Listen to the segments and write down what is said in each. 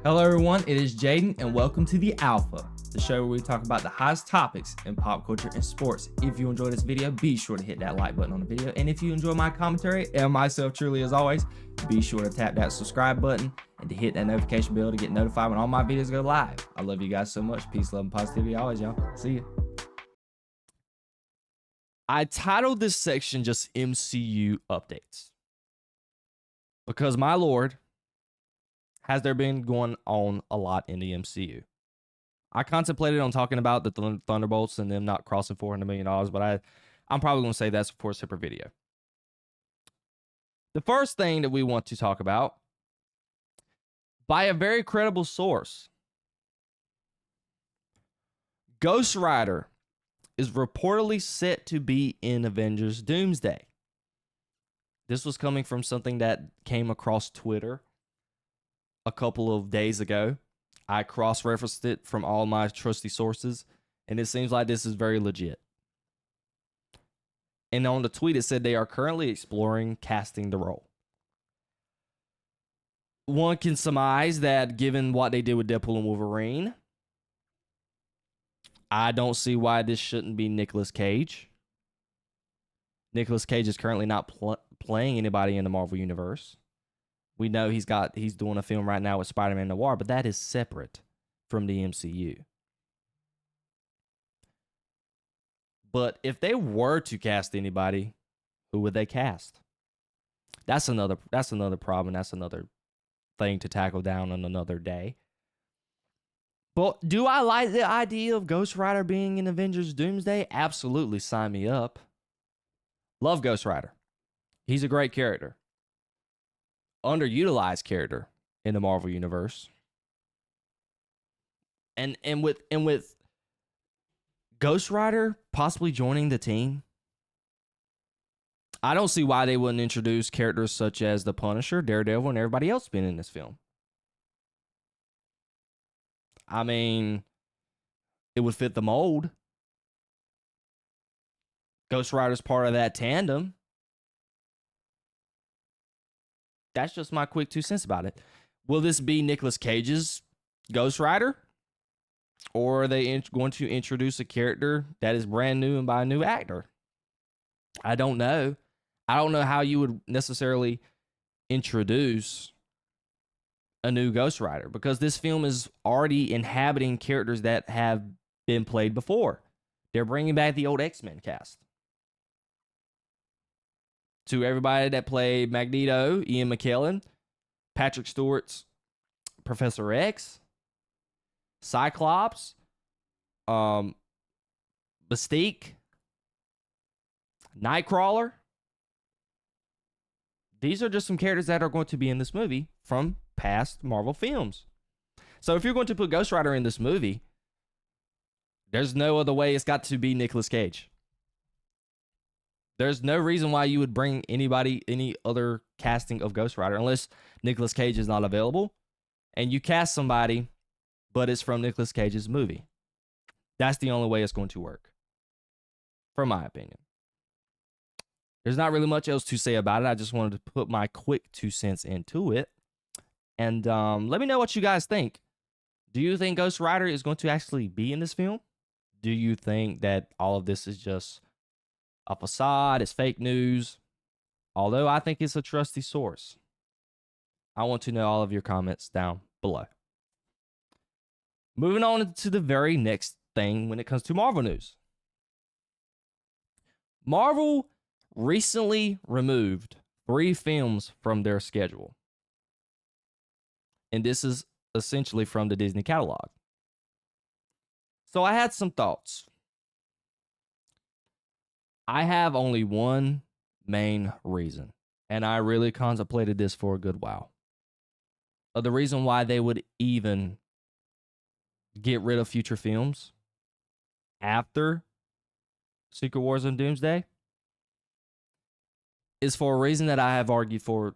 Hello everyone, it is Jayden and welcome to The Alpha, the show where we talk about the hottest topics in pop culture and sports. If you enjoyed this video, be sure to hit that like button on the video, and if you enjoy my commentary and myself truly as always, be sure to tap that subscribe button and to hit that notification bell to get notified when all my videos go live. I love you guys so much. Peace, love, and positivity always, y'all. See ya. I titled this section just MCU updates because my lord, has there been going on a lot in the MCU. I contemplated on talking about the Thunderbolts and them not crossing $400 million, but I'm probably going to say that's for a separate video. The first thing that we want to talk about, by a very credible source, Ghost Rider is reportedly set to be in Avengers Doomsday. This was coming from something that came across Twitter a couple of days ago. I cross-referenced it from all my trusty sources, and it seems like this is very legit. And on the tweet, it said they are currently exploring casting the role. One can surmise that given what they did with Deadpool and Wolverine, I don't see why this shouldn't be Nicolas Cage. Nicolas Cage is currently not playing anybody in the Marvel Universe. We know he's doing a film right now with Spiderman Noir, but that is separate from the MCU. But if they were to cast anybody, who would they cast? That's another problem. That's another thing to tackle down on another day. But do I like the idea of Ghost Rider being in Avengers Doomsday? Absolutely, sign me up. Love Ghost Rider. He's a great character. Underutilized character in the Marvel Universe. And with Ghost Rider possibly joining the team, I don't see why they wouldn't introduce characters such as the Punisher, Daredevil, and everybody else being in this film. I mean, it would fit the mold. Ghost Rider's part of that tandem. That's just my quick 2 cents about it. Will this be Nicolas Cage's Ghost Rider? Or are they going to introduce a character that is brand new and by a new actor? I don't know. I don't know how you would necessarily introduce a new Ghost Rider, because this film is already inhabiting characters that have been played before. They're bringing back the old X-Men cast. To everybody that played Magneto, Ian McKellen, Patrick Stewart's Professor X, Cyclops, Mystique, Nightcrawler. These are just some characters that are going to be in this movie from past Marvel films. So if you're going to put Ghost Rider in this movie, there's no other way it's got to be Nicolas Cage. There's no reason why you would bring any other casting of Ghost Rider unless Nicolas Cage is not available and you cast somebody, but it's from Nicolas Cage's movie. That's the only way it's going to work, from my opinion. There's not really much else to say about it. I just wanted to put my quick 2 cents into it. And let me know what you guys think. Do you think Ghost Rider is going to actually be in this film? Do you think that all of this is just a facade, it's fake news? Although I think it's a trusty source. I want to know all of your comments down below. Moving on to the very next thing when it comes to Marvel news. Marvel recently removed 3 films from their schedule. And this is essentially from the Disney catalog. So I had some thoughts. I have only one main reason, and I really contemplated this for a good while. The reason why they would even get rid of future films after Secret Wars and Doomsday is for a reason that I have argued for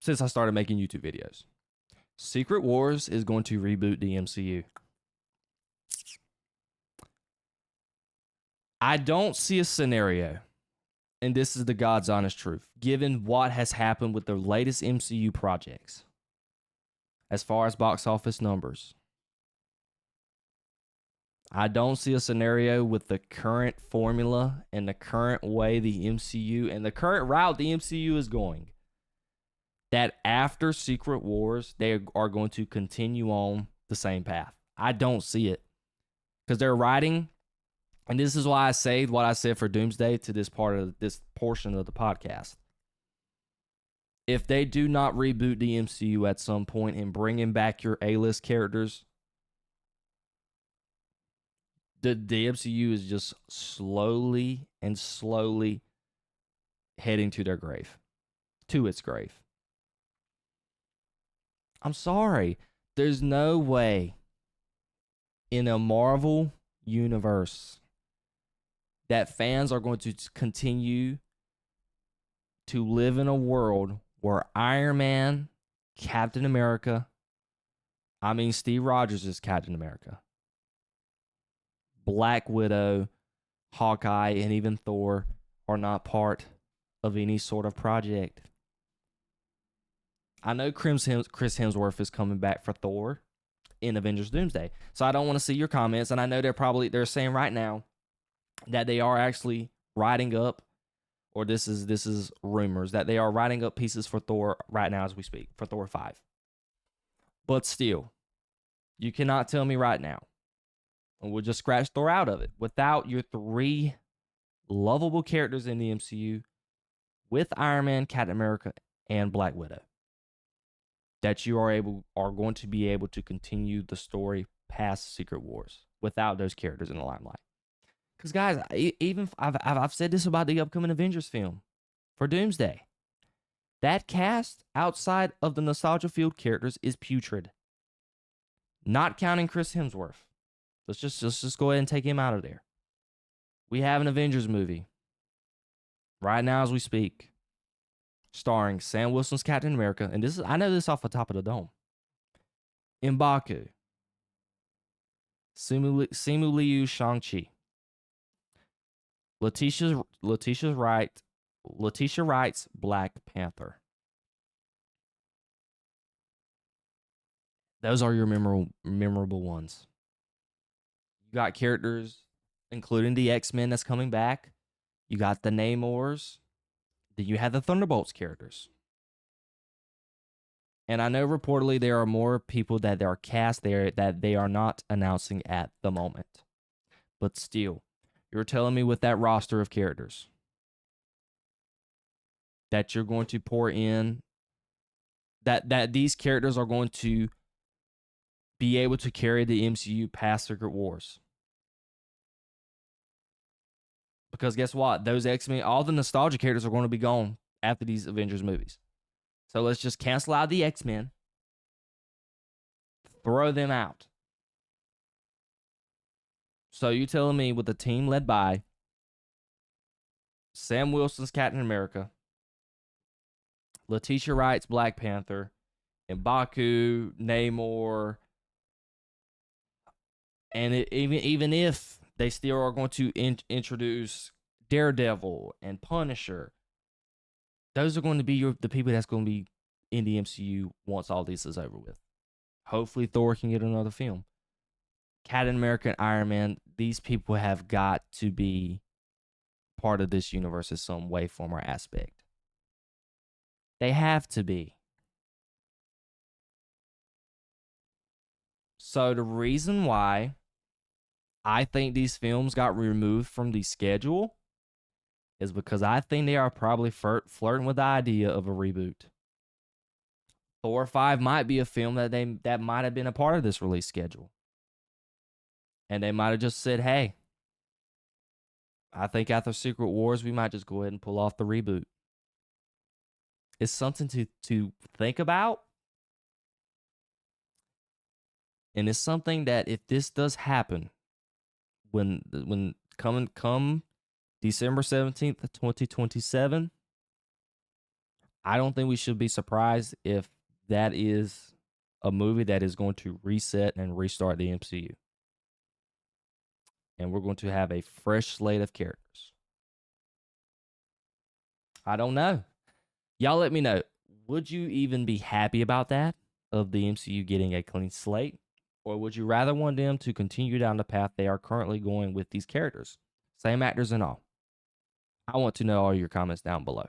since I started making YouTube videos. Secret Wars is going to reboot the MCU. I don't see a scenario, and this is the God's honest truth, given what has happened with the latest MCU projects, as far as box office numbers. I don't see a scenario with the current formula and the current way the MCU and the current route the MCU is going that after Secret Wars, they are going to continue on the same path. I don't see it because they're writing, and this is why I saved what I said for Doomsday to this portion of the podcast. If they do not reboot the MCU at some point and bringing back your A-list characters, the MCU is just slowly heading to their grave, to its grave. I'm sorry. There's no way in a Marvel universe that fans are going to continue to live in a world where Iron Man, Captain America, Steve Rogers is Captain America, Black Widow, Hawkeye, and even Thor are not part of any sort of project. I know Chris Hemsworth is coming back for Thor in Avengers Doomsday, so I don't want to see your comments. And I know they're saying right now that they are actually writing up, or this is rumors that they are writing up pieces for Thor right now as we speak for Thor 5. But still, you cannot tell me right now, and we'll just scratch Thor out of it, without your 3 lovable characters in the MCU with Iron Man, Captain America, and Black Widow, that you are going to be able to continue the story past Secret Wars without those characters in the limelight. Because guys, even I've said this about the upcoming Avengers film for Doomsday. That cast outside of the nostalgia field characters is putrid. Not counting Chris Hemsworth. Let's just go ahead and take him out of there. We have an Avengers movie right now as we speak, starring Sam Wilson's Captain America, and I know this off the top of the dome. M'Baku, Simu Liu Shang-Chi, Letitia Wright's Black Panther. Those are your memorable ones. You got characters, including the X-Men that's coming back. You got the Namors. Then you have the Thunderbolts characters. And I know reportedly there are more people that are cast there that they are not announcing at the moment. But still, you're telling me with that roster of characters that you're going to pour in, that these characters are going to be able to carry the MCU past Secret Wars. Because guess what? Those X-Men, all the nostalgia characters are going to be gone after these Avengers movies. So let's just cancel out the X-Men. Throw them out. So you telling me with a team led by Sam Wilson's Captain America, Letitia Wright's Black Panther, M'Baku, Namor, and even if they still are going to introduce Daredevil and Punisher, those are going to be the people that's going to be in the MCU once all this is over with. Hopefully Thor can get another film. Captain America and Iron Man, these people have got to be part of this universe in some way, form, or aspect. They have to be. So the reason why I think these films got removed from the schedule is because I think they are probably flirting with the idea of a reboot. Thor 5 might be a film that might have been a part of this release schedule. And they might have just said, hey, I think after Secret Wars, we might just go ahead and pull off the reboot. It's something to think about. And it's something that if this does happen, when come December 17th, 2027, I don't think we should be surprised if that is a movie that is going to reset and restart the MCU. And we're going to have a fresh slate of characters. I don't know. Y'all let me know. Would you even be happy about that? of the MCU getting a clean slate? Or would you rather want them to continue down the path they are currently going with these characters? Same actors and all. I want to know all your comments down below.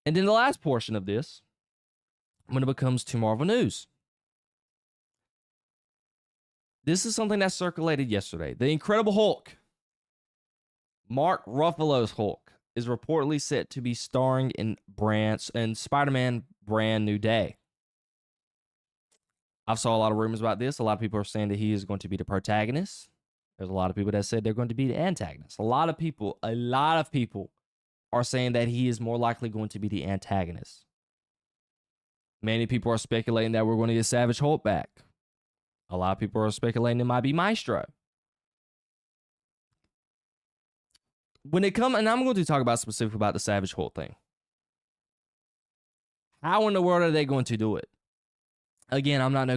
And then the last portion of this, when it comes to Marvel news. This is something that circulated yesterday. The Incredible Hulk, Mark Ruffalo's Hulk, is reportedly set to be starring in Spider-Man Brand New Day. I've saw a lot of rumors about this. A lot of people are saying that he is going to be the protagonist. There's a lot of people that said they're going to be the antagonist. A lot of people are saying that he is more likely going to be the antagonist. Many people are speculating that we're going to get Savage Hulk back. A lot of people are speculating it might be Maestro. When it comes, and I'm going to talk about specifically about the Savage Hulk thing. How in the world are they going to do it? Again, I'm not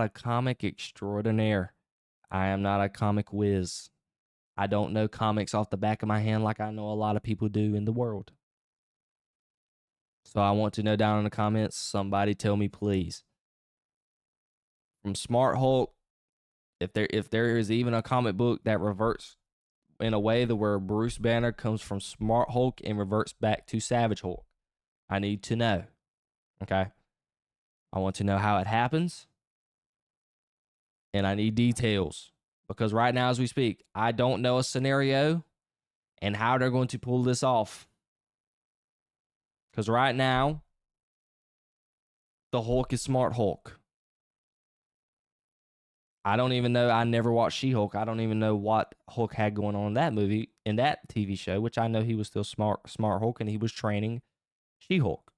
a comic extraordinaire. I am not a comic whiz. I don't know comics off the back of my hand like I know a lot of people do in the world. So I want to know down in the comments, somebody tell me please. From Smart Hulk, if there is even a comic book that reverts in a way that where Bruce Banner comes from Smart Hulk and reverts back to Savage Hulk, I need to know. Okay? I want to know how it happens. And I need details. Because right now as we speak, I don't know a scenario and how they're going to pull this off. Because right now, the Hulk is Smart Hulk. I don't even know. I never watched She-Hulk. I don't even know what Hulk had going on in that movie, in that TV show, which I know he was still Smart Hulk and he was training She-Hulk.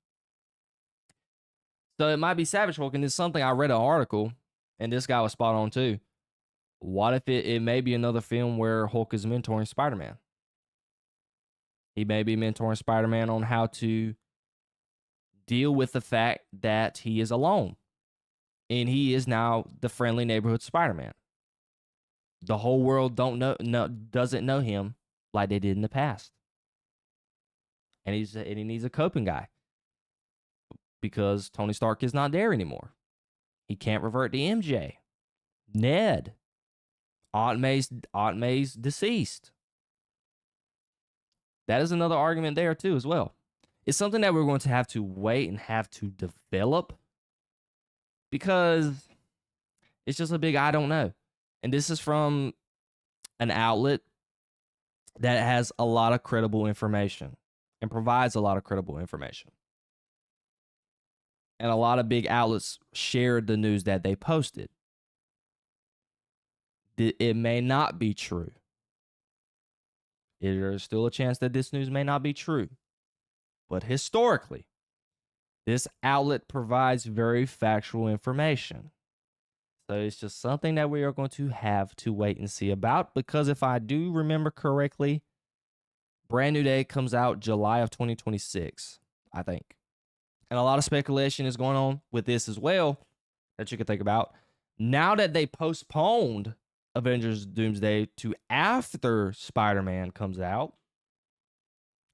So it might be Savage Hulk, and it's something I read an article, and this guy was spot on too. What if it may be another film where Hulk is mentoring Spider-Man? He may be mentoring Spider-Man on how to deal with the fact that he is alone. And he is now the friendly neighborhood Spider-Man. The whole world doesn't know him like they did in the past. And he needs a coping guy. Because Tony Stark is not there anymore. He can't revert to MJ. Ned. Aunt May's deceased. That is another argument there too as well. It's something that we're going to have to wait and have to develop. Because it's just a big I don't know. And this is from an outlet that has a lot of credible information and provides a lot of credible information. And a lot of big outlets shared the news that they posted. It may not be true. There's still a chance that this news may not be true. But historically, this outlet provides very factual information. So it's just something that we are going to have to wait and see about. Because if I do remember correctly, Brand New Day comes out July of 2026, I think. And a lot of speculation is going on with this as well that you can think about. Now that they postponed Avengers Doomsday to after Spider-Man comes out,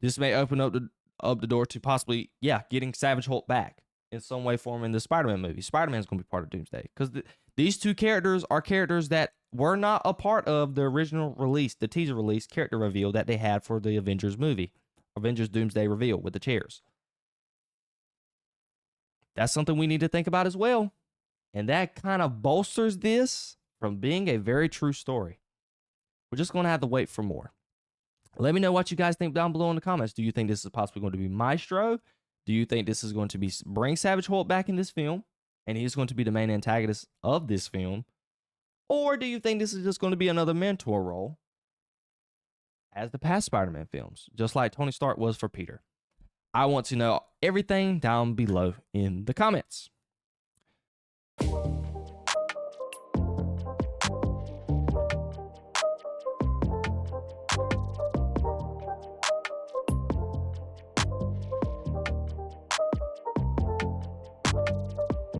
this may open up the door to possibly, getting Savage Hulk back in some way, form in the Spider-Man movie. Spider-Man's going to be part of Doomsday. Because these two characters are characters that were not a part of the original release, the teaser release, character reveal that they had for the Avengers movie. Avengers Doomsday reveal with the chairs. That's something we need to think about as well. And that kind of bolsters this from being a very true story. We're just going to have to wait for more. Let me know what you guys think down below in the comments. Do you think this is possibly going to be Maestro? Do you think this is going to be bring Savage Hulk back in this film and he's going to be the main antagonist of this film? Or do you think this is just going to be another mentor role as the past Spider-Man films, just like Tony Stark was for Peter? I want to know everything down below in the comments.